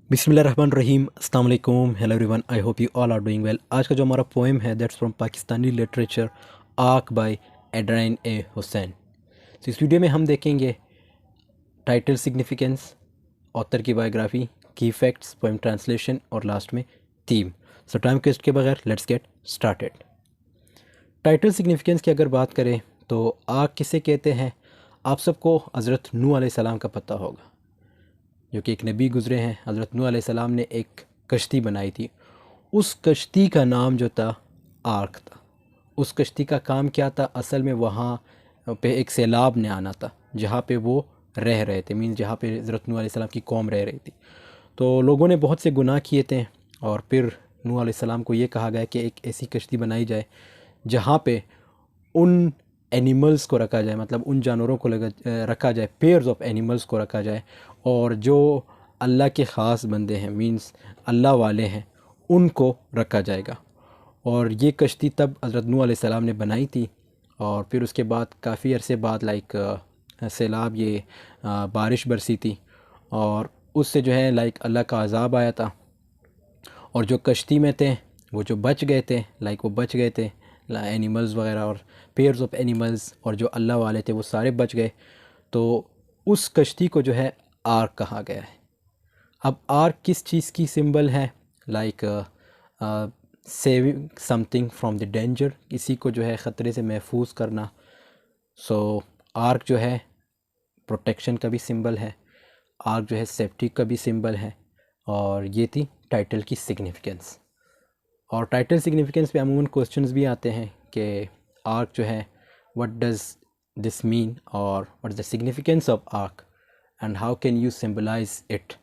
बिस्मिल्लाहिर्रहमानिर्रहीम अस्सलाम वालेकुम hello everyone I hope you all are doing well. आज का जो हमारा पोएम है that's from Pakistani literature ark by Adrian A Husain. तो इस वीडियो में हम देखेंगे टाइटल सिग्निफिकेंस, ऑथर की biography, key facts, poem translation और लास्ट में थीम। सो टाइम वेस्ट के बगैर let's get started. Title significance की अगर बात करें तो आग किसे कहते हैं, आप सबको हज़रत नूह अलैहिस्सलाम का पता होगा, जो कि एक नबी गुज़रे हैं। हज़रत नूह अलैहिस्सलाम ने एक कश्ती बनाई थी, उस कश्ती का नाम जो था आर्क था। उस कश्ती का काम क्या था, असल में वहाँ पे एक सैलाब ने आना था जहाँ पे वो रह रहे थे, मीन्स जहाँ पे हज़रत नूह अलैहिस्सलाम की कौम रह रही थी। तो लोगों ने बहुत से गुनाह किए थे और फिर नूह अलैहिस्सलाम को ये कहा गया कि एक ऐसी कश्ती बनाई जाए जहाँ पे उन एनिमल्स को रखा जाए, मतलब उन जानवरों को रखा जाए, पेयर्स ऑफ एनिमल्स को रखा जाए, और जो अल्लाह के ख़ास बंदे हैं, मींस अल्लाह वाले हैं, उनको रखा जाएगा। और ये कश्ती तब हज़रत नूह अलैहिस्सलाम ने बनाई थी। और फिर उसके बाद काफ़ी अरसे बाद सैलाब, ये बारिश बरसी थी और उससे जो है अल्लाह का अज़ाब आया था। और जो कश्ती में थे वो जो बच गए थे, वो बच गए थे, एनिमल्स वगैरह और पेयर्स ऑफ एनिमल्स, और जो अल्लाह वाले थे वो सारे बच गए। तो उस कश्ती को जो है आर्क कहा गया है। अब आर्क किस चीज़ की सिंबल है, saving something from the danger, किसी को जो है ख़तरे से महफूज करना। सो आर्क जो है प्रोटेक्शन का भी सिंबल है, आर्क जो है सेफ्टी का भी सिंबल है। और ये थी टाइटल की सिग्निफिकेंस। और टाइटल सिग्निफिकेंस पे अमूमन क्वेश्चंस भी आते हैं कि आर्क जो है व्हाट डज़ दिस मीन, और what is the significance of arc and how can you symbolise it.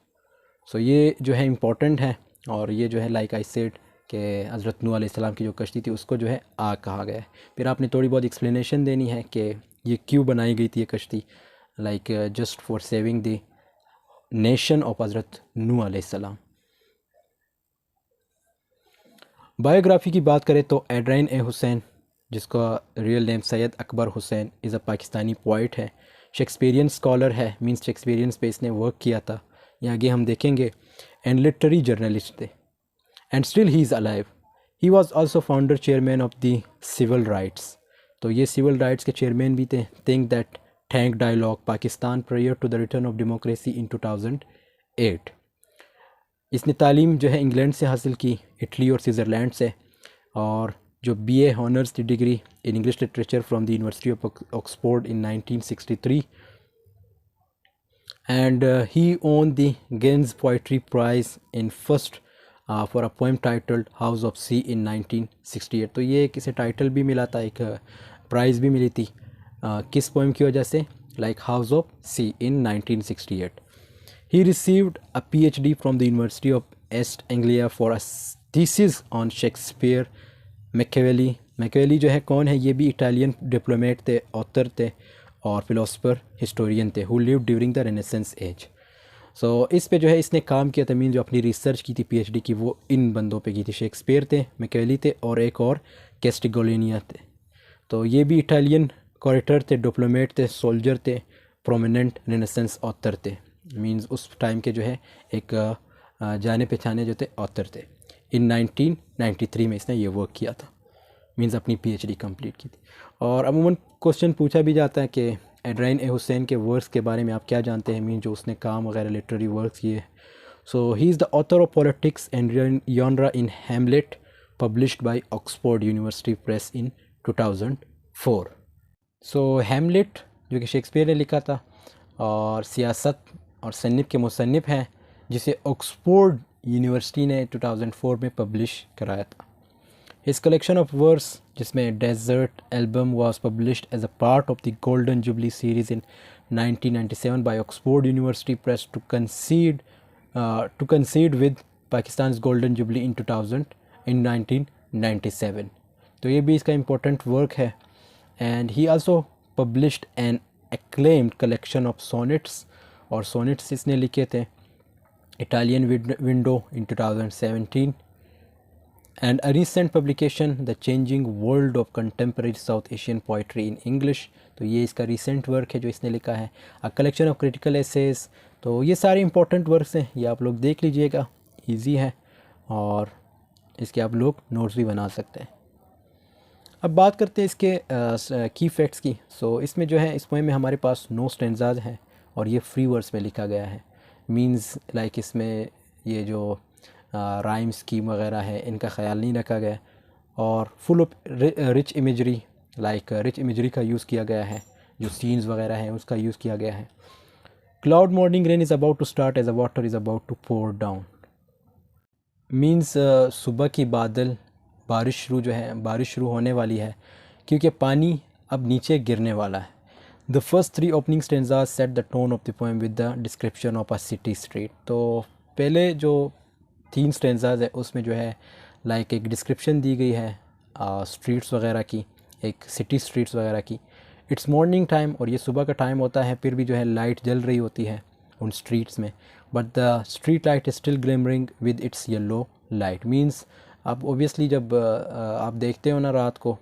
So ये जो है इम्पॉर्टेंट है। और ये जो है लाइक आई सेड कि हज़रत नूह अलैहिस्सलाम की जो कश्ती थी उसको जो है आग कहा गया है। फिर आपने थोड़ी बहुत एक्सप्लेनेशन देनी है कि ये क्यों बनाई गई थी ये कश्ती, just for saving the nation of हज़रत नूह अलैहिस्सलाम। बायोग्राफ़ी की बात करें तो एड्राइन ए हुसैन, जिसका real name Syed Akbar Husain, is a Pakistani poet है, शेक्सपियरियन स्कॉलर है, मींस शेक्सपियरियन पे इसने वर्क किया था, ये आगे हम देखेंगे, एंड लिटरेरी जर्नलिस्ट थे, and still he is alive. He was also founder chairman of the civil rights, तो ये सिविल राइट्स के चेयरमैन भी थे। Think that tank dialogue Pakistan prayer to the return of democracy in 2008। इसने तालीम जो है इंग्लैंड से हासिल की, इटली और स्विट्ज़रलैंड से, और जो बीए हॉनर्स की degree in English literature from the university of Oxford in 1963, and he won the Gaines Poetry Prize in first for a poem titled House of Sea in 1968। तो ये किसे title भी मिला था, एक प्राइज़ भी मिली थी किस पोएम की वजह से, house of sea in 1968। He received a PhD from the University of East Anglia for a thesis on Shakespeare। Machiavelli जो है कौन है, ये भी इटालियन डिप्लोमेट थे, ऑथर थे और फिलोसफर हिस्टोरियन थे, who live during the renaissance age. So इस पे जो है इसने काम किया था, मीन जो अपनी रिसर्च की थी पीएचडी की, वो इन बंदों पे की थी, शेक्सपियर थे, मैकेवेली थे और एक और कैस्टिगोलिनिया थे। तो ये भी इटालियन कॉरेटर थे, डिप्लोमेट थे, सोल्जर थे, प्रोमिनेंट रेनेसेंस ऑथर थे, मींस उस टाइम के जो है एक जाने पहचाने जो थे ऑथर थे। इन 1993 में इसने ये वर्क किया था, मींस अपनी पीएचडी कंप्लीट की थी। और अमूमन क्वेश्चन पूछा भी जाता है कि एड्राइन ए हुसैन के वर्क्स के बारे में आप क्या जानते हैं, मीन जो उसने काम वगैरह लिटरेरी वर्क्स किए। So he is the author of politics and genre in Hamlet, published by Oxford University Press in 2004। So Hamlet जो कि शेक्सपियर ने लिखा था, और सियासत और सन्निफ के मुसन्निफ हैं, जिसे ऑक्सफोर्ड यूनिवर्सिटी ने 2004 में पब्लिश कराया था। His collection of verse, जिसमें desert album, was published as a part of the Golden Jubilee series in 1997 by Oxford University Press to coincide with Pakistan's Golden Jubilee in 1997। तो ये भी इसका important work है। And he also published an acclaimed collection of sonnets, और sonnets इसने लिखे थे, Italian Window in 2017, and a recent publication The Changing World of Contemporary South Asian Poetry in English। तो ये इसका recent work है जो इसने लिखा है। A collection of critical essays तो ये सारे इंपॉर्टेंट वर्ड्स हैं, ये आप लोग देख लीजिएगा, इजी है और इसके आप लोग नोट्स भी बना सकते हैं। अब बात करते हैं इसके की फैक्ट्स की। सो इसमें जो है, इस पोएम में हमारे पास 9 स्टैंजाज हैं और ये फ्री वर्ड्स में लिखा गया है। मींस लाइक इसमें ये जो राइम स्कीम वगैरह है इनका ख्याल नहीं रखा गया और full of rich imagery, like rich imagery का यूज़ किया गया है, जो सीन्स वगैरह हैं उसका यूज़ किया गया है। Cloud morning rain is about to start as a water is about to pour down. Means सुबह की बादल, बारिश शुरू होने वाली है क्योंकि पानी अब नीचे गिरने वाला है। The first 3 opening stanzas set the tone of the poem with the description of a city street. तो पहले जो 3 स्टेंजाज है उसमें जो है लाइक एक डिस्क्रिप्शन दी गई है स्ट्रीट्स वगैरह की, एक सिटी स्ट्रीट्स वगैरह की। इट्स मॉर्निंग टाइम, और ये सुबह का टाइम होता है, फिर भी जो है लाइट जल रही होती है उन स्ट्रीट्स में, but the street light is still glimmering with its yellow light. Means अब ओबियसली जब आप देखते हो ना रात को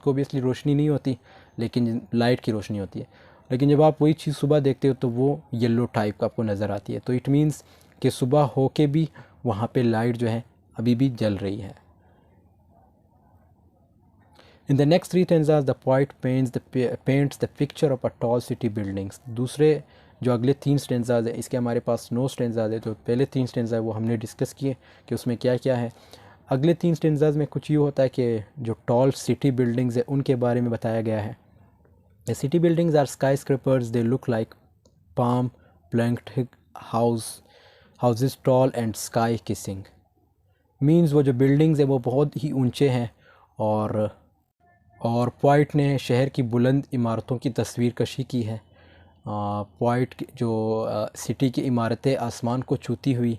ओबियसली रोशनी नहीं होती लेकिन लाइट की रोशनी होती है, लेकिन जब आप वही चीज़ सुबह देखते हो तो वो येलो टाइप का आपको नज़र आती है। तो इट मीन्स कि सुबह हो के भी वहाँ पे लाइट जो है अभी भी जल रही है। In the next 3 stanzas, the poet paints the picture of a tall city buildings. दूसरे जो अगले 3 स्टेंजाज है, इसके हमारे पास 9 स्टेंजाज है, तो पहले 3 स्टेंजा है वो हमने डिस्कस किए कि उसमें क्या क्या है। अगले 3 स्टेंजाज में कुछ ये होता है कि जो टॉल सिटी बिल्डिंग्स है उनके बारे में बताया गया है। The city buildings are skyscrapers, they look like palm planked houses tall and sky kissing. Means वो जो बिल्डिंग्स है वो बहुत ही ऊंचे हैं और पोइट ने शहर की बुलंद इमारतों की तस्वीर कशी की है। पोइट जो सिटी की इमारतें आसमान को छूती हुई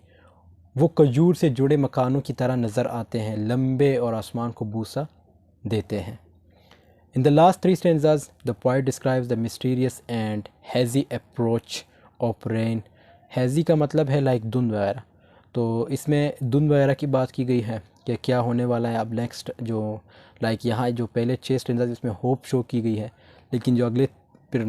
वो खजूर से जुड़े मकानों की तरह नज़र आते हैं, लंबे और आसमान को बूसा देते हैं। In the last 3 stanzas, the poet describes the mysterious and hazy approach of rain. hazy का मतलब है लाइक धुंध वगैरह, तो इसमें धुंध वगैरह की बात की गई है कि क्या होने वाला है। अब नेक्स्ट जो लाइक यहाँ जो पहले 6 स्टेंजाज इसमें होप शो की गई है, लेकिन जो अगले फिर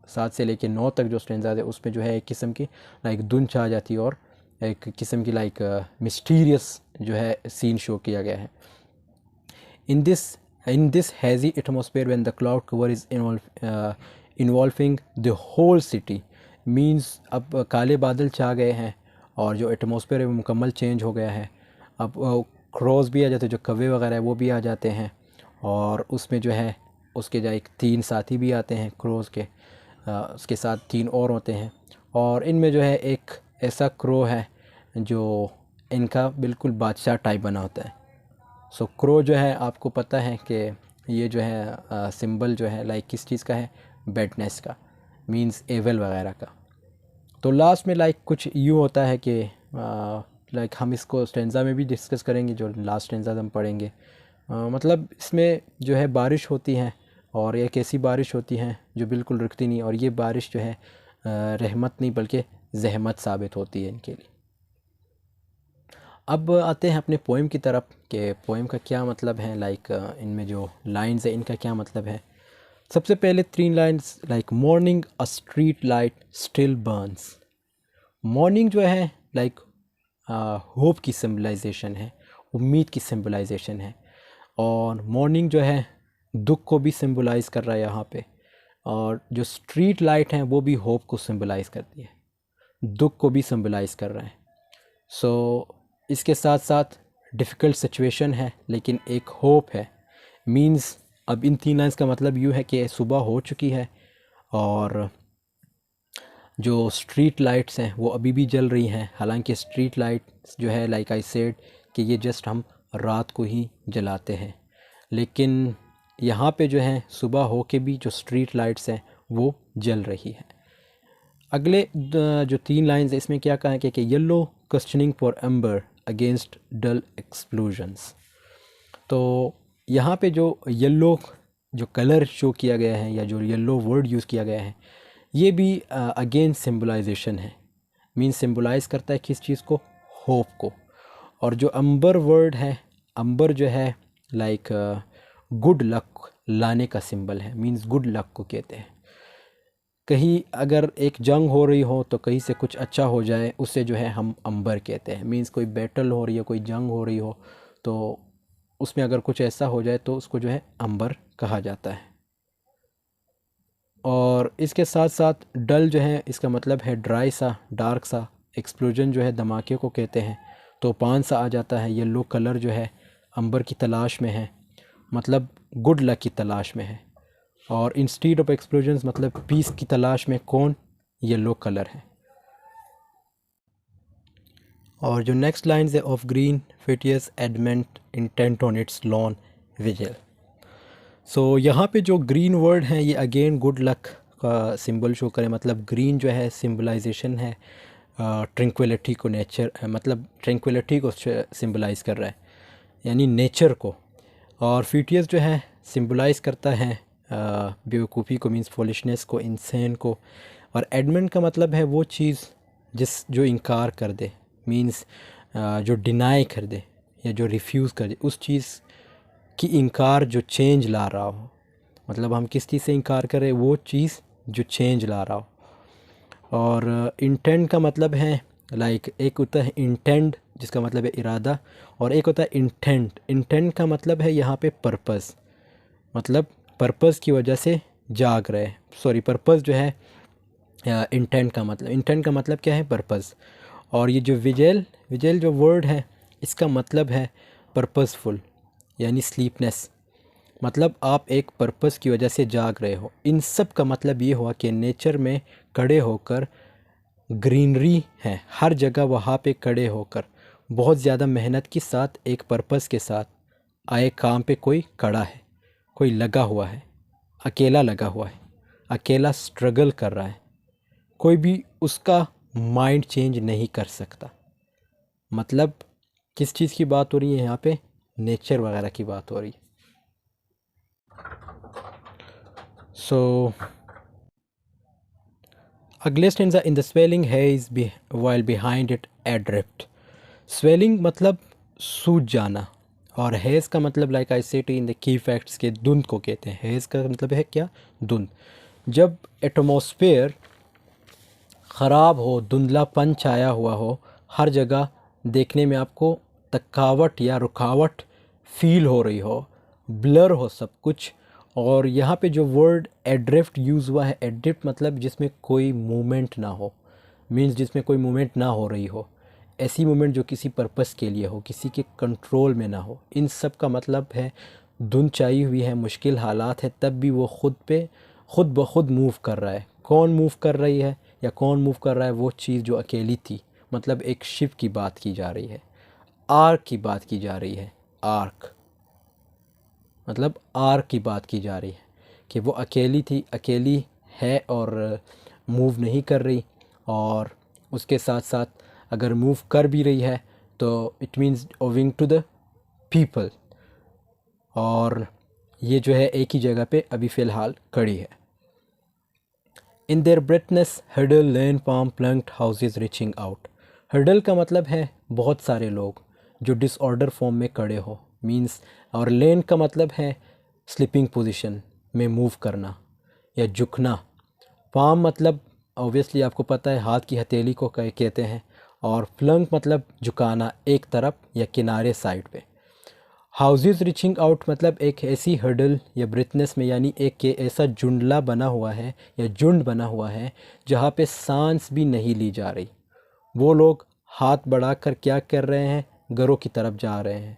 7 से लेकर 9 तक जो स्टेंजाज है उसमें जो है एक किस्म की लाइक धुंध छा जाती है और एक किस्म की लाइक मिस्टीरियस जो है सीन शो किया गया है। In this hazy atmosphere, when the cloud cover is involving the whole city, means अब काले बादल छा गए हैं और जो एटमॉस्फेयर है वो मुकम्मल चेंज हो गया है। अब क्रॉस भी आ जाते हैं, जो कौवे वगैरह है वो भी आ जाते हैं, और उसमें जो है उसके जो एक 3 साथी भी आते हैं क्रोज़ के, उसके साथ 3 और होते हैं, और इनमें जो है एक ऐसा क्रो है जो इनका बिल्कुल बादशाह टाइप बना होता है। सो क्रो जो है आपको पता है कि ये जो है सिंबल जो है लाइक किस चीज़ का है, बैडनेस का, मींस एवल वगैरह का। तो लास्ट में लाइक कुछ यूँ होता है कि लाइक हम इसको स्टेंजा में भी डिस्कस करेंगे, जो लास्ट स्टेंजा हम पढ़ेंगे। मतलब इसमें जो है बारिश होती है और एक ऐसी बारिश होती है जो बिल्कुल रुकती नहीं, और ये बारिश जो है रहमत नहीं बल्कि जहमत साबित होती है इनके लिए। अब आते हैं अपने पोएम की तरफ कि पोएम का क्या मतलब है, लाइक इनमें जो लाइंस है इनका क्या मतलब है। सबसे पहले 3 lines, like morning a street light still Burns. Morning जो है लाइक होप की सिंबलाइजेशन है, उम्मीद की सिंबलाइजेशन है, और मॉर्निंग जो है दुख को भी सिंबलाइज़ कर रहा है यहाँ पे, और जो स्ट्रीट लाइट हैं वो भी होप को सिंबलाइज़ करती है, दुख को भी सिंबलाइज़ कर रहा है। सो इसके साथ साथ डिफ़िकल्ट सिचुएशन है लेकिन एक होप है। मींस अब इन 3 लाइन्स का मतलब यूँ है कि सुबह हो चुकी है और जो स्ट्रीट लाइट्स हैं वो अभी भी जल रही हैं। हालांकि स्ट्रीट लाइट्स जो है लाइक आई सेड कि ये जस्ट हम रात को ही जलाते हैं, लेकिन यहाँ पे जो है सुबह हो के भी जो स्ट्रीट लाइट्स हैं वो जल रही है। अगले जो 3 लाइन्स इसमें क्या कहा है कि yellow questioning for amber against dull explosions. तो यहाँ पे जो येलो जो कलर शो किया गया है या जो येलो वर्ड यूज़ किया गया है ये भी अगेन सिंबलाइजेशन है। मीन सिंबलाइज करता है किस चीज़ को, होप को। और जो अंबर वर्ड है, अंबर जो है लाइक गुड लक लाने का सिंबल है, मींस गुड लक को कहते हैं। कहीं अगर एक जंग हो रही हो तो कहीं से कुछ अच्छा हो जाए, उससे जो है हम अंबर कहते हैं। मींस कोई बैटल हो रही है, कोई जंग हो रही हो, तो उसमें अगर कुछ ऐसा हो जाए तो उसको जो है अंबर कहा जाता है। और इसके साथ साथ डल जो है इसका मतलब है ड्राई सा, डार्क सा। एक्सप्लोजन जो है धमाके को कहते हैं। तो पान सा आ जाता है, येलो कलर जो है अंबर की तलाश में है, मतलब गुड लक की तलाश में है। और इंस्टीड ऑफ एक्सप्लोजन्स मतलब पीस की तलाश में कौन, येलो कलर है। और जो नेक्स्ट लाइन्स है, ऑफ ग्रीन फिटियस adamant intent on its lawn vigil. So यहाँ पे जो ग्रीन वर्ड है ये अगेन गुड लक का सिंबल शो करे। मतलब ग्रीन जो है सिंबलाइजेशन है ट्रैंक्विलिटी को, नेचर मतलब ट्रैंक्विलिटी को सिंबलाइज कर रहा है, यानी नेचर को। और फिटियस जो है सिंबलाइज करता है बेवकूफ़ी को, मींस फॉलिशनेस को, इंसान को। और एडमेंट का मतलब है वो चीज़ जो इनकार कर दे, मींस जो डिनाई कर दे या जो रिफ्यूज़ कर दे उस चीज़ कि इनकार जो चेंज ला रहा हो। मतलब हम किस चीज़ से इनकार करें, वो चीज़ जो चेंज ला रहा हो। और इंटेंट का मतलब है लाइक एक होता है इंटेंड जिसका मतलब है इरादा, और एक होता है इंटेंट। इंटेंट का मतलब है यहाँ पे पर्पस, मतलब पर्पस की वजह से जाग रहे। सॉरी, पर्पस जो है इंटेंट का मतलब क्या है, पर्पस। और ये जो विजेल विजेल जो वर्ड है इसका मतलब है पर्पसफुल, यानी स्लीपनेस। मतलब आप एक पर्पस की वजह से जाग रहे हो। इन सब का मतलब ये हुआ कि नेचर में खड़े होकर ग्रीनरी है हर जगह, वहाँ पे खड़े होकर बहुत ज़्यादा मेहनत के साथ एक पर्पस के साथ आए काम पे कोई खड़ा है, कोई लगा हुआ है, अकेला लगा हुआ है, अकेला स्ट्रगल कर रहा है। कोई भी उसका माइंड चेंज नहीं कर सकता। मतलब किस चीज़ की बात हो रही है यहाँ पे, नेचर वगैरह की बात हो रही है। सो अगले stanza, in the swelling hedge while behind it adrift. Swelling मतलब सूज जाना, और हेज का मतलब like I said in the की फैक्ट्स के धुंध को कहते हैं। हेज का मतलब है क्या, धुंध। जब एटमॉस्फेयर ख़राब हो, धुंधलापन छाया हुआ हो, हर जगह देखने में आपको थकावट या रुकावट फील हो रही हो, ब्लर हो सब कुछ। और यहाँ पे जो वर्ड एड्रिफ्ट यूज़ हुआ है, एड्रिफ्ट मतलब जिसमें कोई मूवमेंट ना हो, मींस जिसमें कोई मूवमेंट ना हो रही हो, ऐसी मूवमेंट जो किसी पर्पस के लिए हो, किसी के कंट्रोल में ना हो। इन सब का मतलब है धुंध छाई हुई है, मुश्किल हालात है, तब भी वो खुद ब खुद मूव कर रहा है। कौन मूव कर रही है या कौन मूव कर रहा है, वो चीज़ जो अकेली थी। मतलब एक शिप की बात की जा रही है, आर्क की बात की जा रही है। आर्क मतलब आर्क की बात की जा रही है कि वो अकेली थी, अकेली है और मूव नहीं कर रही। और उसके साथ साथ अगर मूव कर भी रही है तो it means owing to the people. और ये जो है एक ही जगह पे अभी फ़िलहाल खड़ी है। In their breathless hurdle land palm plunked houses reaching out. Hurdle का मतलब है बहुत सारे लोग जो डिसऑर्डर फॉर्म में खड़े हो, मींस। और लैंड का मतलब है स्लीपिंग पोजीशन में मूव करना या झुकना। पाम मतलब ऑब्वियसली आपको पता है हाथ की हथेली को कहते हैं। और प्लंक मतलब झुकाना एक तरफ या किनारे साइड पे। हाउसेज रीचिंग आउट मतलब एक ऐसी हर्डल या ब्रिथनेस में, यानी एक ऐसा जुंडला बना हुआ है या झुंड बना हुआ है जहाँ पे सांस भी नहीं ली जा रही। वो लोग हाथ बढ़ाकर क्या कर रहे हैं, घरों की तरफ जा रहे हैं।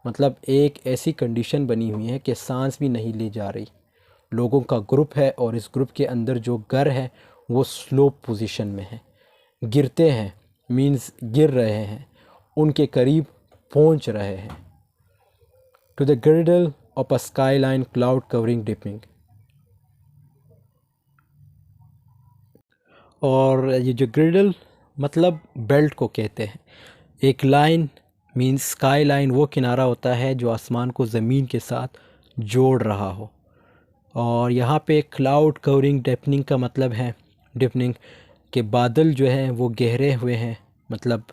मतलब एक ऐसी कंडीशन बनी हुई है कि सांस भी नहीं ली जा रही। लोगों का ग्रुप है और इस ग्रुप के अंदर जो घर है वो स्लोप पोजीशन में है, गिरते हैं, मींस गिर रहे हैं, उनके करीब पहुंच रहे हैं। To the girdle of a skyline cloud covering dipping। और ये जो ग्रिडल मतलब बेल्ट को कहते हैं। एक लाइन मींस स्काई लाइन वो किनारा होता है जो आसमान को ज़मीन के साथ जोड़ रहा हो। और यहाँ पे क्लाउड कवरिंग डिपनिंग का मतलब है डिपनिंग के बादल जो हैं वो गहरे हुए हैं, मतलब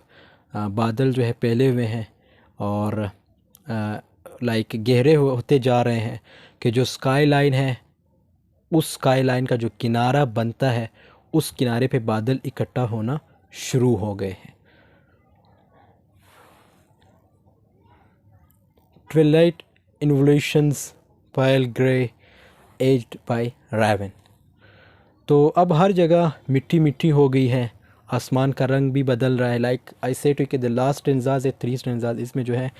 बादल जो है फैले हुए हैं और लाइक गहरे होते जा रहे हैं कि जो स्काई लाइन है उस स्काई लाइन का जो किनारा बनता है उस किनारे पे बादल इकट्ठा होना शुरू हो गए हैं। ट्विलाइट इन्वोल्यूशंस पायल ग्रे एज्ड बाय रावन। तो अब हर जगह मिट्टी मिट्टी हो गई है, आसमान का रंग भी बदल रहा है। लाइक आई से टू कि द लास्ट स्टेंजाज है 3 स्टेंजाज, इसमें जो है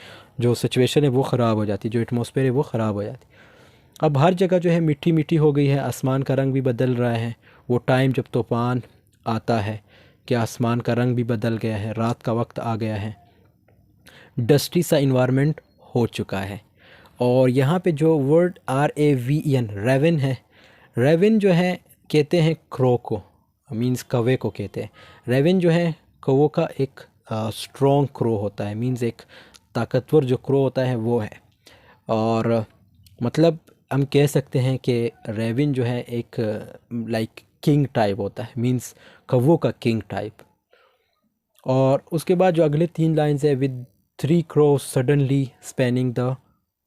जो सिचुएशन है वो ख़राब हो जाती है, जो एटमॉस्फेयर है वो ख़राब हो जाती है। अब हर जगह जो है मिट्टी मिट्टी हो गई है, आसमान का रंग भी बदल रहा है। वो टाइम जब तूफ़ान आता है कि आसमान का रंग भी बदल गया है, रात का वक्त आ गया है, डस्टी सा इन्वायरमेंट हो चुका है। और यहाँ पे जो वर्ड RAVEN रेवन है, रेवन जो है कहते हैं क्रो को, मींस कौवे को कहते हैं। रेवन जो है कौवों का एक स्ट्रॉन्ग क्रो होता है, मींस एक ताकतवर जो क्रो होता है वो है। और मतलब हम कह सकते हैं कि रेवन जो है एक लाइक किंग टाइप होता है, मींस कौवों का किंग टाइप। और उसके बाद जो अगले 3 लाइन्स है, with 3 crows suddenly spanning the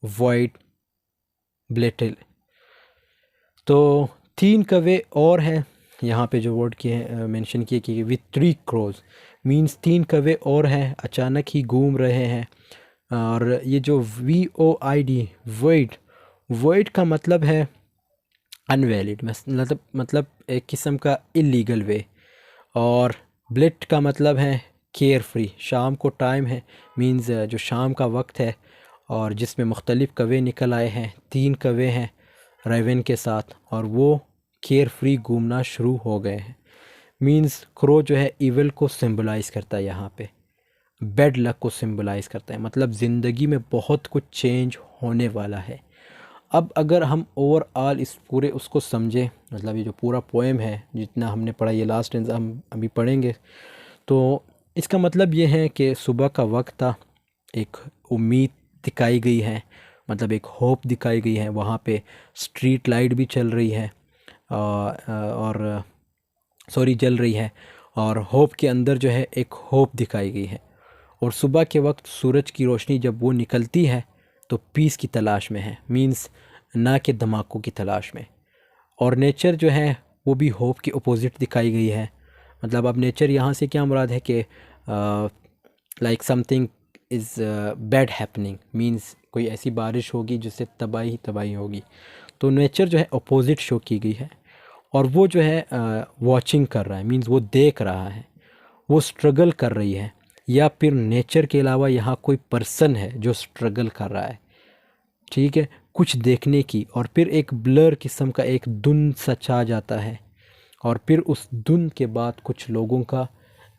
wide battle. तो 3 कौवे और हैं यहाँ पे जो वर्ड किए मेंशन किए कि विद 3 crows मींस 3 कौवे और हैं, अचानक ही घूम रहे हैं। और ये जो VOID वाइड, वाइड का मतलब है अनवैलिड, मतलब एक किस्म का इलीगल वे। और ब्लिट का मतलब है केयर फ्री, शाम को टाइम है, मींस जो शाम का वक्त है और जिसमें मुख्तलिफ़ कौवे निकल आए हैं, 3 कौवे हैं रेवन के साथ, और वो केयर फ्री घूमना शुरू हो गए हैं। मींस क्रो जो है इविल को सिंबलाइज़ करता है, यहाँ पे बैड लक को सिंबलाइज़ करता है, मतलब ज़िंदगी में बहुत कुछ चेंज होने वाला है। अब अगर हम ओवरऑल इस पूरे उसको समझें, मतलब ये जो पूरा पोएम है जितना हमने पढ़ा, ये लास्ट स्टेंजा हम अभी पढ़ेंगे, तो इसका मतलब ये है कि सुबह का वक्त था, एक उम्मीद दिखाई गई है, मतलब एक होप दिखाई गई है। वहाँ पे स्ट्रीट लाइट भी चल रही है और सॉरी जल रही है, और होप के अंदर जो है एक होप दिखाई गई है। और सुबह के वक्त सूरज की रोशनी जब वो निकलती है तो पीस की तलाश में है, मींस ना के धमाकों की तलाश में। और नेचर जो है वो भी होप के अपोजिट दिखाई गई है। मतलब अब नेचर यहाँ से क्या मुराद है कि like something is bad happening, means कोई ऐसी बारिश होगी जिससे तबाही तबाही होगी। तो नेचर जो है अपोजिट शो की गई है, और वो जो है वॉचिंग कर रहा है, मींस वो देख रहा है, वो स्ट्रगल कर रही है, या फिर नेचर के अलावा यहाँ कोई पर्सन है जो स्ट्रगल कर रहा है, ठीक है, कुछ देखने की। और फिर एक ब्लर किस्म का एक धुंध सा छा जाता है, और फिर उस धुंध के बाद कुछ लोगों का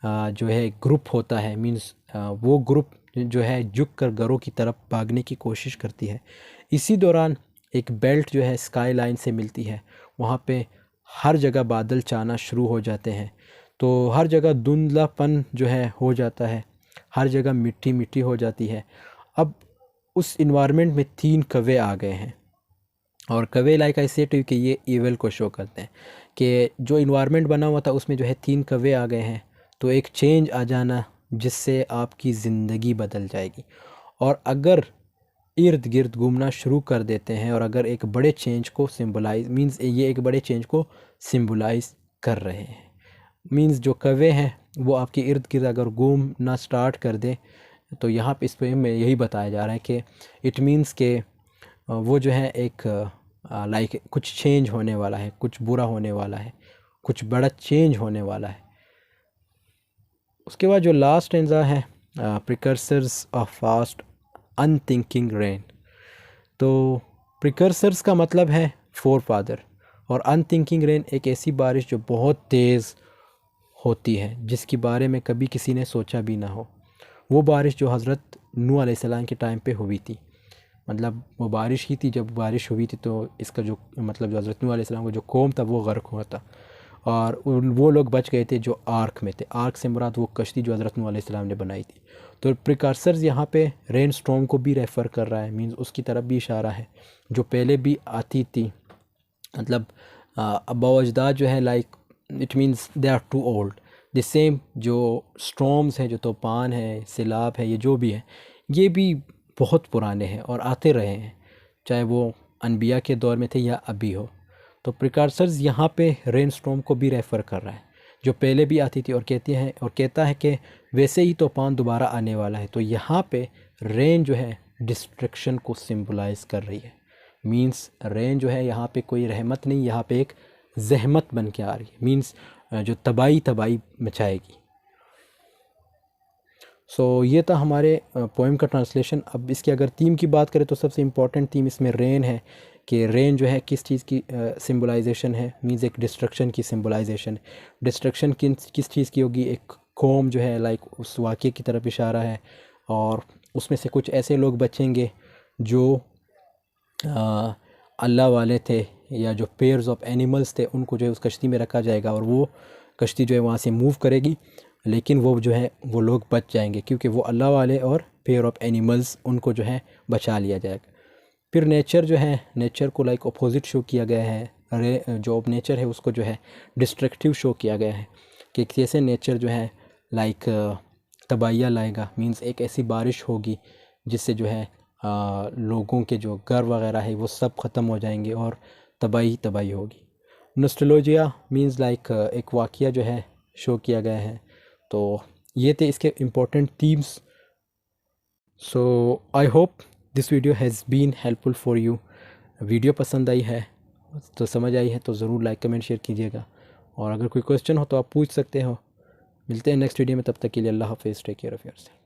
जो है ग्रुप होता है, मींस वो ग्रुप जो है झुक कर घरों की तरफ भागने की कोशिश करती है। इसी दौरान एक बेल्ट जो है स्काई लाइन से मिलती है, वहाँ पे हर जगह बादल छाना शुरू हो जाते हैं, तो हर जगह धुंधलापन जो है हो जाता है, हर जगह मिट्टी मिट्टी हो जाती है। अब उस इन्वायरमेंट में 3 कौवे आ गए हैं, और कौवे लाइक आई से टू कि ये ईवल को शो करते हैं कि जो इन्वायरमेंट बना हुआ था उसमें जो है 3 कौवे आ गए हैं, तो एक चेंज आ जाना जिससे आपकी ज़िंदगी बदल जाएगी। और अगर इर्द गिर्द घूमना शुरू कर देते हैं, और अगर एक बड़े चेंज को सिंबलाइज, मींस ये एक बड़े चेंज को सिंबलाइज कर रहे हैं, मींस जो कौवे हैं वो आपके इर्द गिर्द अगर घूमना स्टार्ट कर दें, तो यहाँ पे इस पोएम में यही बताया जा रहा है कि इट मींस के वो जो है एक लाइक कुछ चेंज होने वाला है, कुछ बुरा होने वाला है, कुछ बड़ा चेंज होने वाला है। उसके बाद जो लास्ट स्टेंजा है, precursors of fast unthinking rain. तो प्रिकर्सर्स का मतलब है फोर फादर, और अनथिंकिंग रेन एक ऐसी बारिश जो बहुत तेज़ होती है, जिसके बारे में कभी किसी ने सोचा भी ना हो। वो बारिश जो हज़रत नूह अलैहिस्सलाम के टाइम पे हुई थी, मतलब वो बारिश ही थी, जब बारिश हुई थी तो इसका जो मतलब जो हज़रत नूह अलैहिस्सलाम का जो कौम था वो गर्क हुआ था, और वो लोग बच गए थे जो आर्क में थे। आर्क से मुराद वो कश्ती जो हज़रत नूह अलैहिस्सलाम ने बनाई थी। तो प्रिकर्सर्स यहाँ पे रेन स्टॉर्म को भी रेफ़र कर रहा है, मींस उसकी तरफ भी इशारा है जो पहले भी आती थी। मतलब अब्बा अजदाद जो है like it means they are too old. The same जो स्टॉर्म्स हैं, जो तूफ़ान है, सैलाब है, ये जो भी है, ये भी बहुत पुराने हैं और आते रहे हैं, चाहे वो अनबिया के दौर में थे या अभी हो। तो प्रिकॉर्सर्स यहाँ पे रेन स्टॉर्म को भी रेफ़र कर रहा है, जो पहले भी आती थी और कहता है कि वैसे ही तूफ़ान दोबारा आने वाला है। तो यहाँ पे रेन जो है डिस्ट्रक्शन को सिंबलाइज़ कर रही है। मींस रेन जो है यहाँ पे कोई रहमत नहीं, यहाँ पे एक जहमत बन के आ रही है। मींस जो तबाही मचाएगी। सो ये था हमारे पोएम का ट्रांसलेशन। अब इसकी अगर थीम की बात करें तो सबसे इम्पॉर्टेंट थीम इसमें रेन है, कि रेन जो है किस चीज़ की सिंबलाइजेशन है। मींस एक डिस्ट्रक्शन की सिंबलाइजेशन। डिस्ट्रक्शन किस चीज़ की होगी? एक कौम जो है, लाइक उस वाक़े की तरफ इशारा है, और उसमें से कुछ ऐसे लोग बचेंगे जो अल्लाह वाले थे, या जो पेयर्स ऑफ एनिमल्स थे, उनको जो है उस कश्ती में रखा जाएगा और वो कश्ती जो है वहाँ से मूव करेगी, लेकिन वो जो है वो लोग बच जाएंगे क्योंकि वो अल्लाह वाले और पेयर ऑफ एनिमल्स उनको जो है बचा लिया जाएगा। फिर नेचर जो है, नेचर को लाइक अपोजिट शो किया गया है। जो नेचर है उसको जो है डिस्ट्रक्टिव शो किया गया है, कि कैसे नेचर जो है लाइक तबाहियाँ लाएगा। मींस एक ऐसी बारिश होगी जिससे जो है लोगों के जो घर वगैरह है वो सब ख़त्म हो जाएंगे और तबाही होगी। नॉस्टैल्जिया मींस लाइक एक वाक़या जो है शो किया गया है। तो ये थे इसके important themes. So I hope this video has been helpful for you. Video पसंद आई है तो समझ आई है तो ज़रूर लाइक कमेंट शेयर कीजिएगा, और अगर कोई क्वेश्चन हो तो आप पूछ सकते हो। मिलते हैं नेक्स्ट वीडियो में, तब तक के लिए अल्लाह हाफ़िज़, टेक केयर ऑफ़ योरसेल्फ।